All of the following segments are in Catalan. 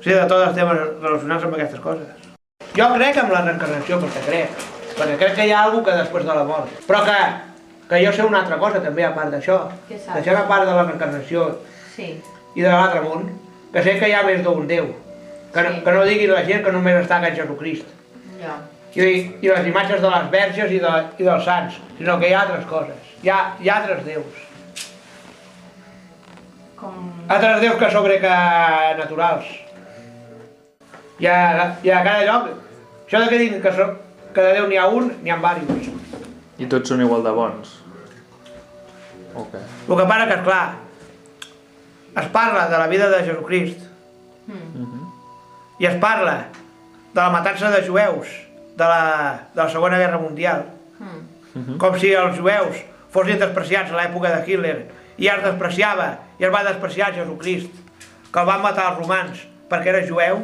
sigui, de tots els temes relacionats amb aquestes coses. Jo crec en la reencarnació, perquè crec que hi ha alguna que després de la mort. Però que jo sé una altra cosa també, a part d'això. Deixant a part de la reencarnació i de l'altre món, que sé que hi ha més d'un Déu. Que no digui la gent que només està aquest Jesucrist. I les imatges de les verges i dels sants, sinó que hi ha altres coses. Hi ha altres déus. Altres déus que sobrenaturals. Hi ha a cada lloc. Això de que diguin que de Déu n'hi ha un, n'hi ha diversos. I tots són igual de bons? Ok. El que passa que, esclar, es parla de la vida de Jesucrist i es parla de la matança de jueus de la Segona Guerra Mundial, com si els jueus fossin despreciats a l'època de Hitler i es despreciava i es va despreciar Jesucrist, que el van matar els romans perquè era jueu.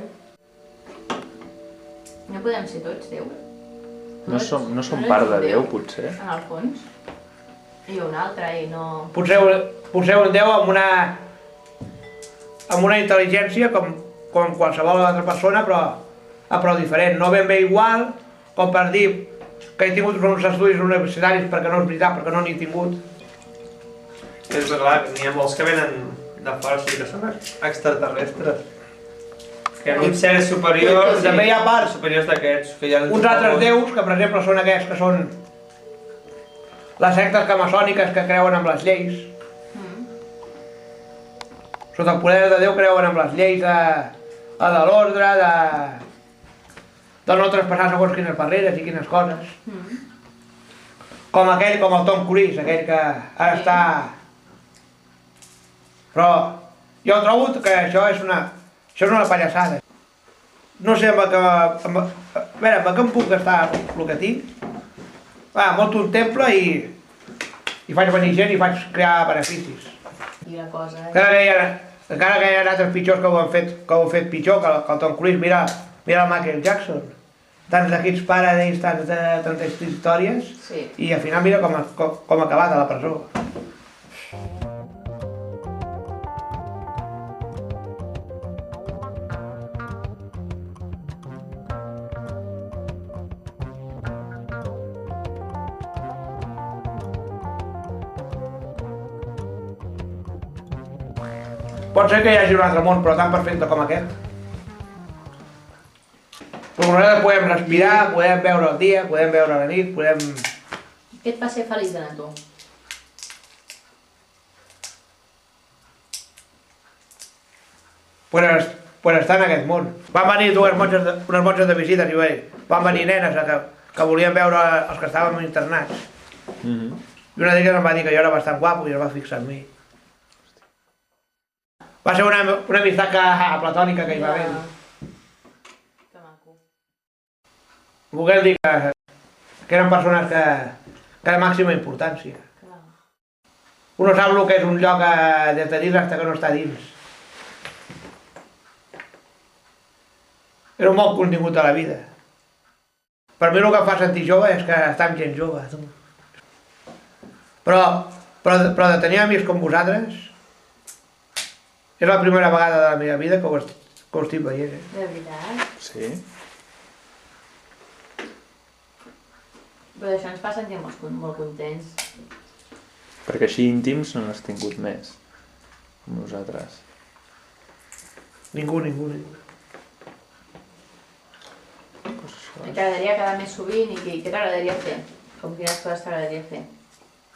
No podem ser tots Déu? No som part de Déu, potser? En el fons? I un altre, i no... Potser un Déu amb una intel·ligència com qualsevol altra persona, però diferent. No ben bé igual, com per dir que he tingut uns estudis universitaris perquè no és veritat, perquè no n'he tingut. És clar, n'hi ha molts que venen de fora, sí que són extraterrestres. Que hi ha uns seres superiors, també hi ha parts superiors d'aquests. Uns altres déus, que per exemple són aquests que són les sectes maçòniques que creuen amb les lleis. Sota el poder de Déu creuen amb les lleis de l'ordre, de no traspassar segons quines barreres i quines coses. Com el Tom Cruise, aquell que ara està... Però jo trobo que això és una pallassada. No sé amb què em puc gastar el que tinc. Monto un temple i faig venir gent i faig crear beneficis. I la cosa... Encara que hi ha altres pitjors que ho han fet pitjor que el Tom Cruise. Mira el Michael Jackson. Tants d'equips Paradise, tantes històries, i al final mira com ha acabat a la presó. Pot ser que hi hagi un altre món, però tan perfecte com aquest. Però nosaltres podem respirar, podem veure el dia, podem veure la nit, podem... Què et fa ser feliç a tu? Pues estar en aquest món. Van venir unes monges de visita, van venir nenes que volien veure els que estàvem internats. I una d'elles em va dir que jo era bastant guapo i es va fixar en mi. Va ser una amistat platònica que hi va haver. Que maco. Volguem dir que eren persones de màxima importància. Un no sap el que és un lloc des de dins fins que no està dins. Era un bon contingut de la vida. Per mi el que em fa sentir jove és que està amb gent jove. Però de tenir amics com vosaltres és la primera vegada de la meva vida que ho estic veient. De veritat? Sí. Però això ens fa sentir molt contents. Perquè així íntims no n'has tingut més, com nosaltres. Ningú. T'agradaria quedar més sovint i què t'agradaria fer? Com quines coses t'agradaria fer?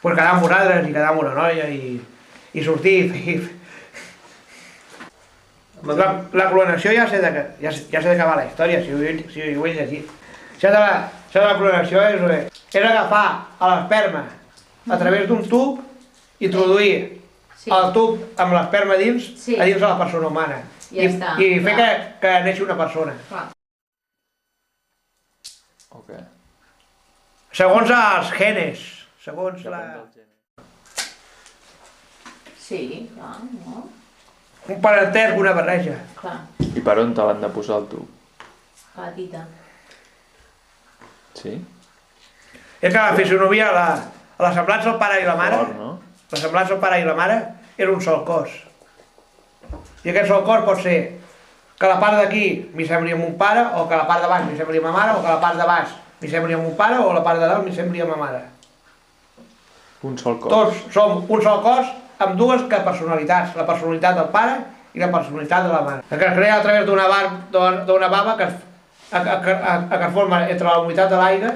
Pues quedar amb vosaltres i quedar amb una noia i sortir i fer... La clonació ja sé d'acabar la història, si ho he llegit. Això de la clonació és agafar l'esperma a través d'un tub, introduir el tub amb l'esperma a dins de la persona humana i fer que neixi una persona. Segons els genes, segons la... Sí, clar, no? Un parentesc, una barreja. Clar. I per on te l'han de posar el tub? A la tita. Sí? És que la fisionomia, la semblança al pare i la mare, la semblança al pare i la mare era un sol cos. I aquest sol cos pot ser que la part d'aquí m'hi sembli mon pare, o que la part de baix m'hi sembli ma mare, o que la part de baix m'hi sembli mon pare, o la part de dalt m'hi sembli ma mare. Un sol cos. Tots som un sol cos amb dues personalitats, la personalitat del pare i la personalitat de la mare. Que es crea a través d'una bava que es forma entre la humitat de l'aire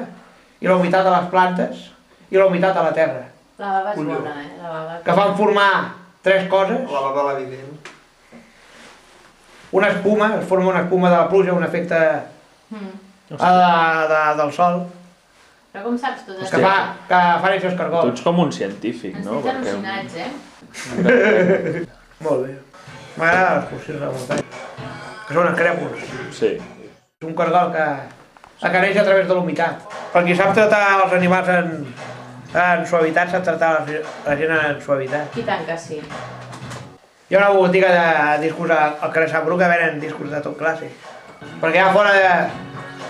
i la humitat de les plantes i la humitat de la terra. La bava és bona, la bava. Que fan formar tres coses. La bava l'evident. Una espuma, es forma una espuma de la pluja, un efecte del sol. Però com saps tot Que fa néixer els Tu cargols. ets com un científic, no? Estic al·lucinats, Molt bé. M'agrada les excursions de muntanya. Que són escrèpols. Sí. És un cargol que neix a través de l'humitat. Per qui sap tratar els animals en suavitat, sap tratar la gent en suavitat. I tant que sí. Hi ha una botiga de discos al carrer Sant Bru que venen discos de tot classe. Perquè ja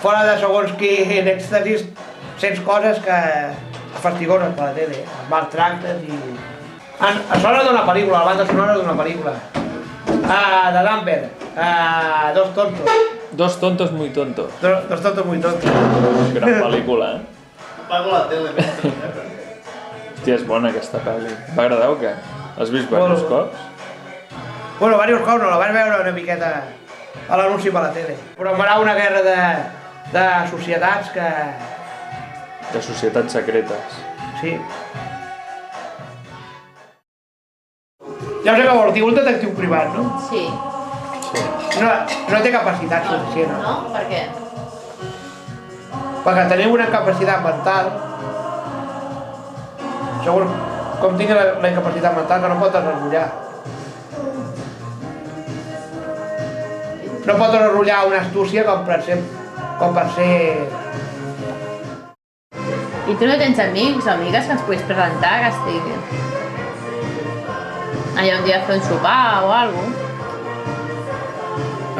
fora de segons qui en èxtasis sents coses que fastigosen per la tele, els maltractes i... A sonora d'una pel·lícula, la banda sonora d'una pel·lícula. De Dumper, Dos tontos. Dos tontos muy tontos. Dos tontos muy tontos. Gran pel·lícula, Apago la tele. Hòstia, és bona aquesta pel·li. Va agradar o què? L'has vist diversos cops? Bueno, diversos cops no, la vaig veure una miqueta a l'anunci per la tele. Però em va anar una guerra de societats que... De societats secretes. Sí. Ja sé que vol dir un detectiu privat, no? Sí. No té capacitat suficient. No? Per què? Perquè tenim una capacitat mental, segons com tingui la incapacitat mental, que no pot desenrotllar. No pot desenrotllar una astúcia com per ser... I tu no tens amics o amigues que ens puguis presentar, que estiguin allà un dia a fer un sopar o alguna cosa?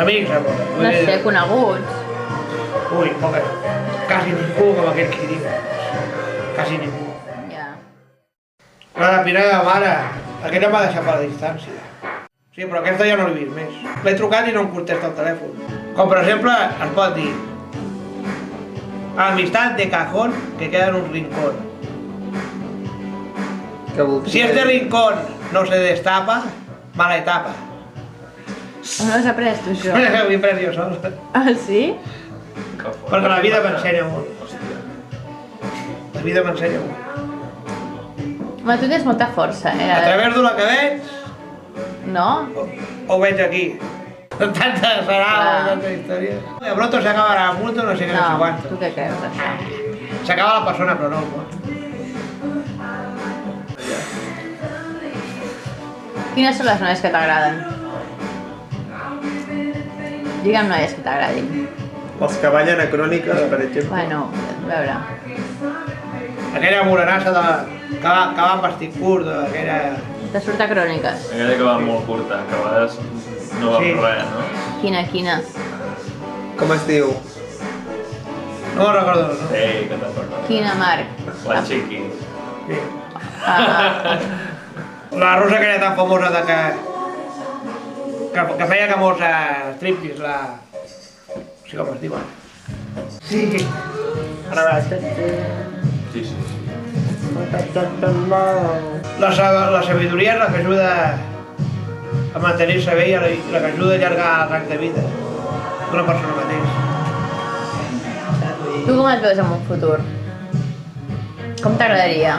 Amics, No sé, coneguts. Ui, poca. Quasi ningú, com aquell que diu. Quasi ningú. Ja. La Pineda de Mare, aquella m'ha deixat per la distància. Sí, però aquesta ja no l'he vist més. L'he trucat i no em contesta el telèfon. Com per exemple, es pot dir amistad de cajón que queda en un rincón. Si este rincón no se destapa, mala etapa. On has après tu això? Ho he après jo sol. Ah, sí? Perquè la vida m'ensenya molt. La vida m'ensenya molt. Home, tu tens molta força, A través de la que veig, No? ho veig aquí. Tanta sarau, tanta història. De pronto se acaba la multa, no sé què, no sé No, quanto. tu què creus d'això? S'acaba la persona, però no el món. Quines són les noies que t'agraden? Digue'm noies que t'agradin. Els que ballen a cròniques, per exemple. Bueno, a veure. Aquella morenassa que va amb vestit curt, aquella... Te surt a cròniques. Aquella que va molt curta, que a vegades no va Sí. per res, no? Quina? Com es diu? No me'n recordo, no? Ei, que te'n recordes. Quina, Marc? La Chiqui. Sí. Ah, La russa que era tan famosa de que feia que molts striptease, la... No sé com es diu. Sí. Sí, sí. La sabidoria és la que ajuda a mantenir-se bé i la que ajuda a allargar el rang de vida d'una persona mateix. tu com et veus en un futur? Com t'agradaria?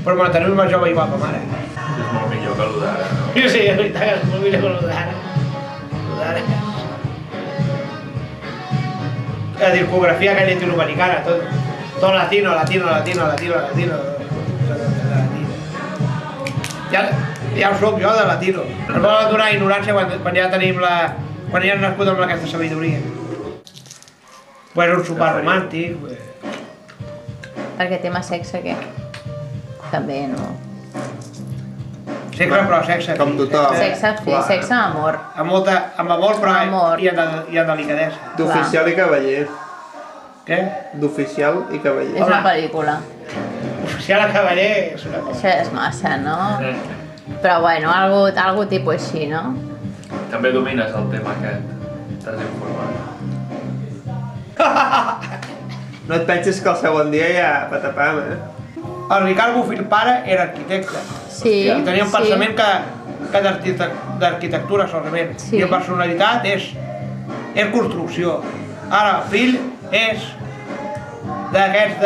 Per mantenir-me jove igual com ara. És molt millor que el d'ara, no? Sí, és veritat que és molt millor que el d'ara. El d'ara. La discografia aquella llatinoamericana, tot latino. Ja ho soc jo de latino. Ens volen donar ignorància quan ja tenim quan ja hem nascut amb aquesta sabidoria. Pues un sopar romàntic. Perquè tema sexe, què? També, no? Sexe, però sexe. Com tothom. Sexe, sí, sexe, amor. Amb amor, però Amor. i amb delicadesa. D'oficial i cavaller. Què? D'oficial i cavaller. És una pel·lícula. Oficial a cavaller és una cosa. Això és massa, no? Però bueno, algo tipus així, no? També domines el tema aquest. T'has informat. No et penses que el segon dia ja patapam, El Ricard Bofill pare era arquitecte. Sí, I tenia un pensament que d'arquitectura solament. Sí. I la personalitat és construcció. Ara, el fill és d'aquests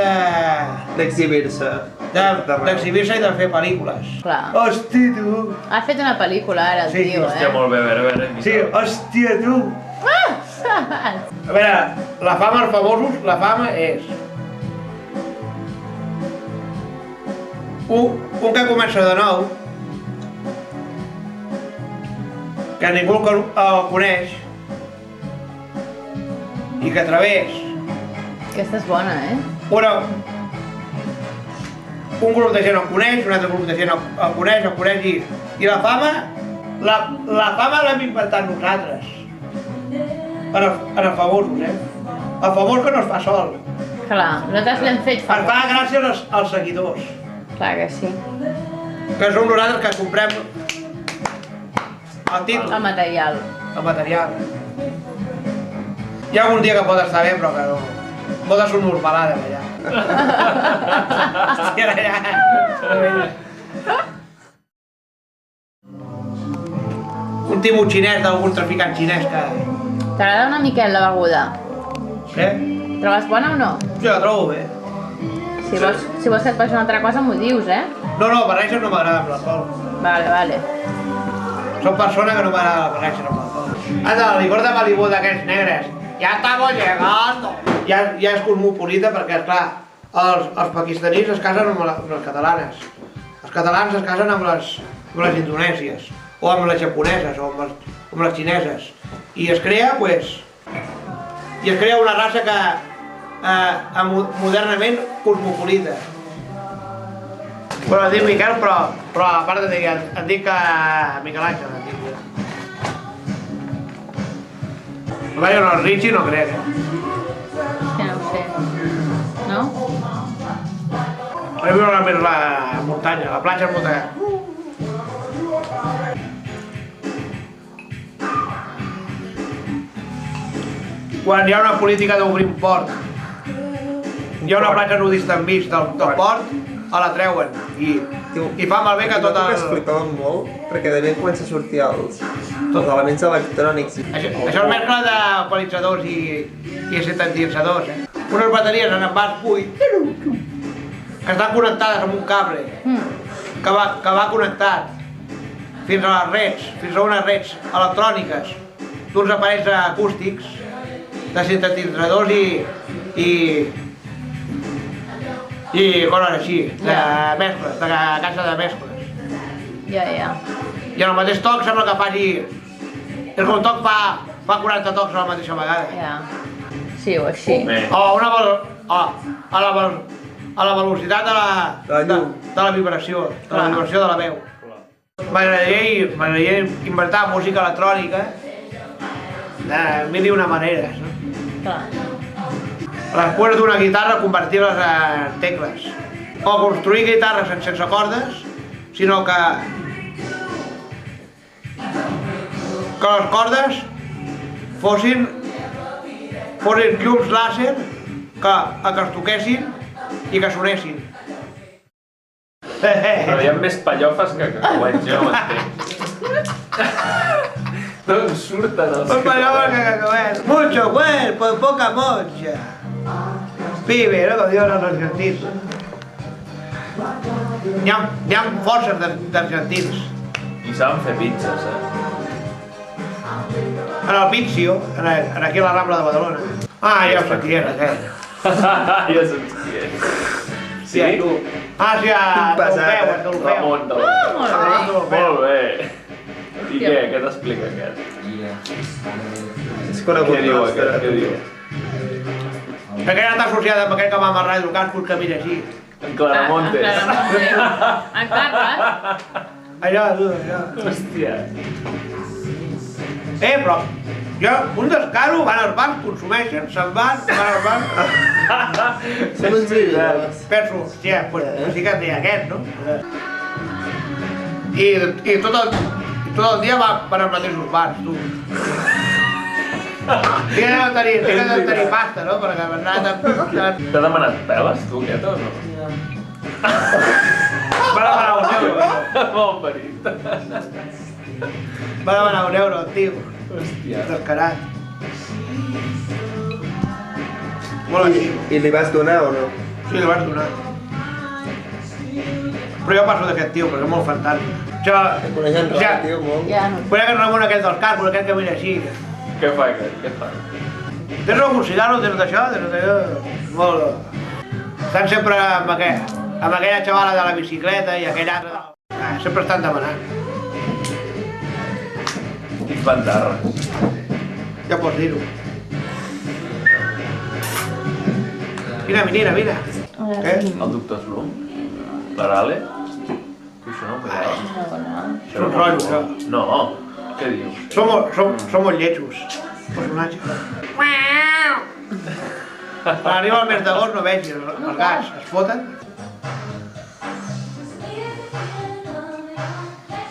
d'exhibir-se. d'exhibir-se i de fer pel·lícules. Clar. Hosti, tu! Ha fet una pel·lícula ara, el Sí, tio, Hòstia, molt bé, a veure. Sí, hòstia, tu! A veure, la fama als famosos, la fama és... Un que comença de nou, que ningú el coneix, i que a través Aquesta és bona, un grup de gent el coneix, un altre grup de gent el coneix i la fama l'hem inventat nosaltres. En els famosos, El famós que no es fa sol. Clar, nosaltres l'hem fet Es fa gràcies als seguidors, Clar que sí. que som nosaltres que comprem el títol, El material. el material. Hi ha algun dia que pot estar bé, però que no. Pot ser un normalada, allà. Hòstia, allà. Un timó xinès d'algun traficant xinès que... T'agrada una miqueta la beguda? Trobes bona o no? Jo la trobo bé. Si vols que et posi una altra cosa m'ho dius, No, barreges no m'agrada amb l'alcohol. Vale. Som persona que no m'agrada la barreges amb l'alcohol. Anda, el licor de Malibú d'aquells negres. Ja estamos llegando. Ja és cosmopolita perquè, esclar, els pakistanis es casen amb les catalanes. Els catalans es casen amb les indonèsies, o amb les japoneses, o amb les xineses. I es crea, una raça que modernament cosmopolita. Bueno, em dic Miquel, però a part em dic Miquel Àngel. Jo no, el Richie no crec, Que no ho sé. No? Jo viure més la muntanya, la platja és muntanya. Quan hi ha una política d'obrir un port, hi ha una platja nudista enmig del port, la treuen i fa malbé que tot el... Es flipaven molt, perquè de ben comença a sortir els elements electrònics. Això és mescla d'equalitzadors i sintetitzadors, Unes bateries en envàs buit que estan connectades amb un cable que va connectat fins a les reds, fins a unes reds electròniques d'uns aparells acústics, de sintetitzadors i coses així, de mescles, de casa de mescles. Ja. I en el mateix toc sembla que faci... És com un toc fa 40 tocs a la mateixa vegada. Ja. Sí o així. A la velocitat de la vibració, de la vibració de la veu. M'agradaria inventar música electrònica de mil i una maneres, Clar. Les cuerdes d'una guitarra convertir-les en tecles. O construir guitarres sense cordes, sinó que les cordes fossin llums làser que es toquessin i que sonessin. Però hi ha més pallofes que cacauets, jo no m'entenc. No em surten els cacauets. Mucho cuerpo, poca mocha. Pibe, no? Com diuen els argentins. Hi ha forces d'argentins. I saben fer pizzas, En el Pizio, aquí a la Rambla de Badalona. Ja ho senties, Ja saps qui és. Sí? tu. Sí, a Dolfeu. Ramon de Molt bé. Molt bé. I què t'explica aquest? És conegut. Què diu aquest? Què diu? Que ja està associada amb aquell que va amarrar hidrocàsculs que mira així. En Claramontes. En Carles. Allò. Hòstia. Però un descaro, van als bancs, consumeixen, se'n van als bancs. Són uns vídeos. Penso, hòstia, pues sí que té aquest, no? I tot el dia van als mateixos bars, tu. Tienes de tenir pasta, no? Perquè m'han anat T'ha demanat peles, tu, aquest, o no? Va demanar €1. Bon parit. Va demanar €1, tio. Hòstia. Descarat. Molt així. I li vas donar o no? Sí, li vaig donar. Però jo passo d'aquest tio, perquè és molt fantàstic. Jo... Et coneixen res, tio, molt. Ja no. Conec el Ramon aquest dels càrbols, aquest que mira així. Què fa, aquest? Què fa? Tens algun cigarro, tens d'això? Tens d'això? Molt... Estan sempre amb aquella xavala de la bicicleta i aquell altre... sempre estan demanant. Quins bandarres. Ja pots dir-ho. Mira. Què? El doctor Slum? L'Arale? Això no ho veig. És un rotllo, això. No, què dius? Som molt lletjos, personatges. Quan arriba el mes d'agost no vegis, els gats es foten.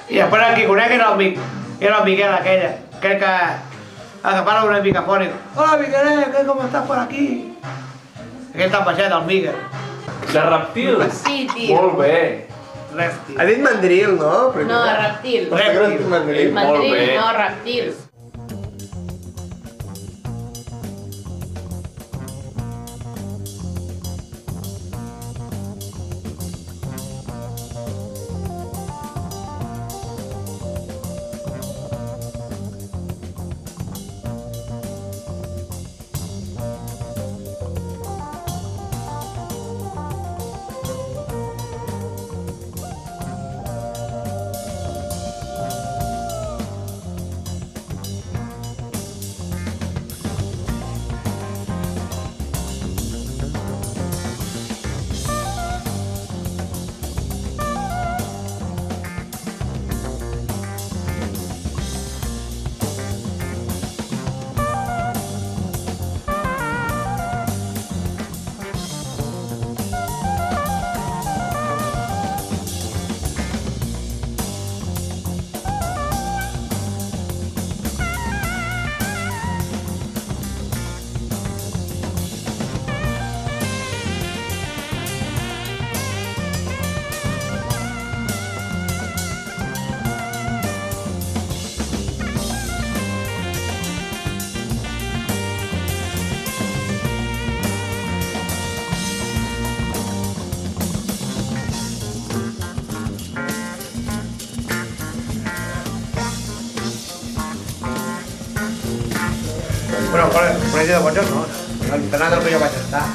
I després el que conec era el Miguel aquell que parla una mica fònic. Hola Miguel, com estàs per aquí? Aquell tan baixet, el Miguel. De reptils? Sí, tio. Molt bé. Rèptil. Ha dit mandril, no? No, reptil. Rèptil. Mandril. Molt Mandril, bé. no, reptils. Bueno, col·legi de botxos no. L'entrenat del que jo vaig estar.